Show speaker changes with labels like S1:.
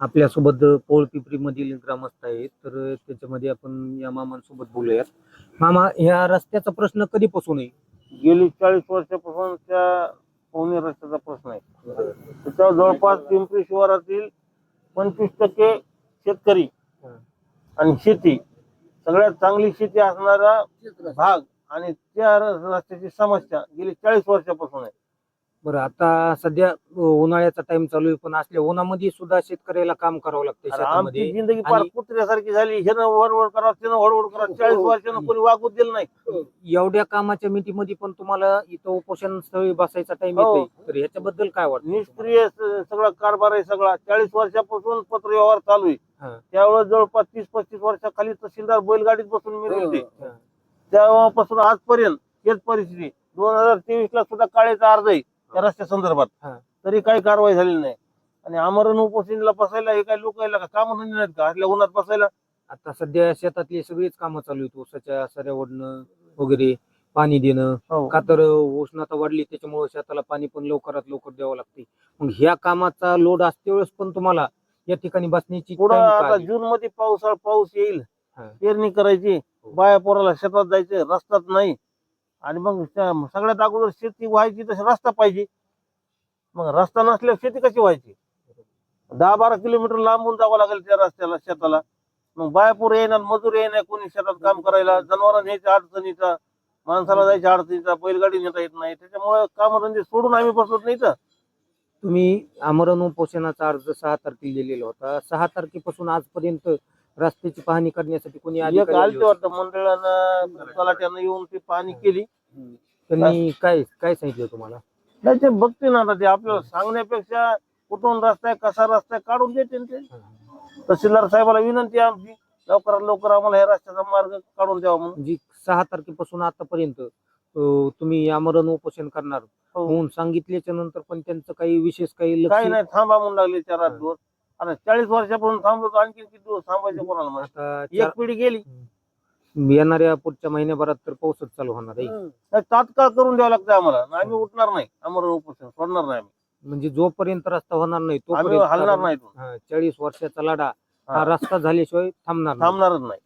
S1: आपल्यासोबत पोळपिंपरी मधील ग्रामस्थ आहेत, तर त्याच्यामध्ये आपण या मामांसोबत बोलूयात. मामा, ह्या रस्त्याचा प्रश्न कधीपासून आहे?
S2: गेली 40 वर्षापासून त्या पवनी रस्त्याचा प्रश्न आहे. त्याच्यावर जवळपास पिंपरी शिवारातील 25% शेतकरी आणि शेती, सगळ्यात चांगली शेती असणारा भाग आणि त्या रस्त्याची समस्या गेली 40 वर्षापासून आहे.
S1: बरं, आता सध्या उन्हाळ्याचा टाइम चालू आहे, पण असल्या उन्हामध्ये सुद्धा शेतकऱ्याला काम करावं लागतं
S2: अरे आमची
S1: शेतामध्ये.
S2: जिंदगी फार
S1: आणि
S2: कुत्र्यासारखी झाली. हे वडवड करा, त्यानं वडवड करा. 40 वर्षानं कोणी वागू दिलं नाही.
S1: एवढ्या कामाच्या मितीमध्ये पण तुम्हाला इथं उपोषण स्थळी बसायचा टाइम
S2: हो.
S1: येतोय, तर ह्याच्याबद्दल काय वाटतं?
S2: निष्क्रिय सगळा कारभार आहे सगळा. 40 वर्षापासून पत्र व्यवहार चालू आहे.
S1: हा.
S2: त्यावेळेस जवळपास 30-35 वर्षाखाली तहसीलदार बैलगाडीत बसून मिळले होते.
S1: हा.
S2: तेव्हापासून आजपर्यंत हेच परिस्थिती. 2023 ला सुद्धा काळेचा अर्ज आहे त्या रस्त्या संदर्भात,
S1: हा.
S2: तरी काही कारवाई झालेली नाही. आणि आमरण उपोषणला बसायला हे काही लोक यायला का काम नाही नाहीत का असल्या उन्हात बसायला?
S1: आता सध्या शेतातली सगळीच कामं चालू आहेत, ऊसाच्या सऱ्या ओढणं वगैरे, पाणी देणं.
S2: हो.
S1: का तर उष्णता वाढली त्याच्यामुळे शेताला पाणी पण लवकरात लवकर द्यावं लागते. मग ह्या कामाचा लोड असते वेळेस पण तुम्हाला या ठिकाणी बसण्याची
S2: पुढं
S1: time का
S2: आता
S1: आली?
S2: जून मध्ये पाऊस येईल,
S1: हा.
S2: पेरणी करायची, बाया पोराला शेतात जायचे, रस्ताच नाही. आणि मग सगळ्यात अगोदर शेती व्हायची तशी रस्ता पाहिजे. मग रस्ता नसल्यावर शेती कशी व्हायची? 10-12 किलोमीटर लांबून जावं लागेल त्या रस्त्याला शेताला. मग बायापूर येणार, मजूर येणार, कोणी शेतात काम करायला, जनावर न्यायच्या अडचणीचा, माणसाला जायच्या अडचणीचा, बैलगाडी नेता येत नाही. त्याच्यामुळे कामधंदे सोडून आम्ही बसलोत नाही तर.
S1: तुम्ही आमरण उपोषणाचा अर्ज 6 तारखेला दिलेला होता. 6 तारखेपासून आजपर्यंत रस्त्याची पाहणी करण्यासाठी कोणी
S2: एक
S1: अधिकारी
S2: आलते
S1: आले
S2: वाटतं मंडळानं, तलाट्यानं येऊन ती पाहणी केली.
S1: होते? त्यांनी काय काय सांगितलं तुम्हाला?
S2: नाही ते बघते ना आता, ते आपल्याला सांगण्यापेक्षा कुठून रस्ता आहे, कसा रस्ता आहे काढून देते ना ते. तहसीलदार साहेबाला विनंती आहे आमची, लवकरात लवकर आम्हाला या रस्त्याचा मार्ग काढून द्यावा म्हणून.
S1: म्हणजे 6 तारखेपासून आतापर्यंत तुम्ही आमरण उपोषण करणार
S2: हो.
S1: म्हणून सांगितल्याच्या नंतर पण त्यांचं काही विशेष काही लक्ष?
S2: काही नाही, थांबा म्हणून लागले 4-8 दिवस. आता 40 वर्षापासून थांबलो तर आणखी किती दिवस थांबायचे कोणाला माहिती?
S1: आता
S2: एक पिढी गेली.
S1: येणाऱ्या पुढच्या महिन्याभरात तर पाऊसच चालू होणार आहे.
S2: नाही, तात्काळ करून द्यावं लागतं आम्हाला. आम्ही उठणार नाही, आमरण उपोषण सोडणार नाही आम्ही.
S1: म्हणजे जोपर्यंत रस्ता होणार नाही
S2: आम्ही
S1: तोपर्यंत,
S2: हलणार नाही,
S1: 40 वर्षाचा लढा हा रस्ता झाल्याशिवाय थांबणार नाही.
S2: थांबणारच नाही.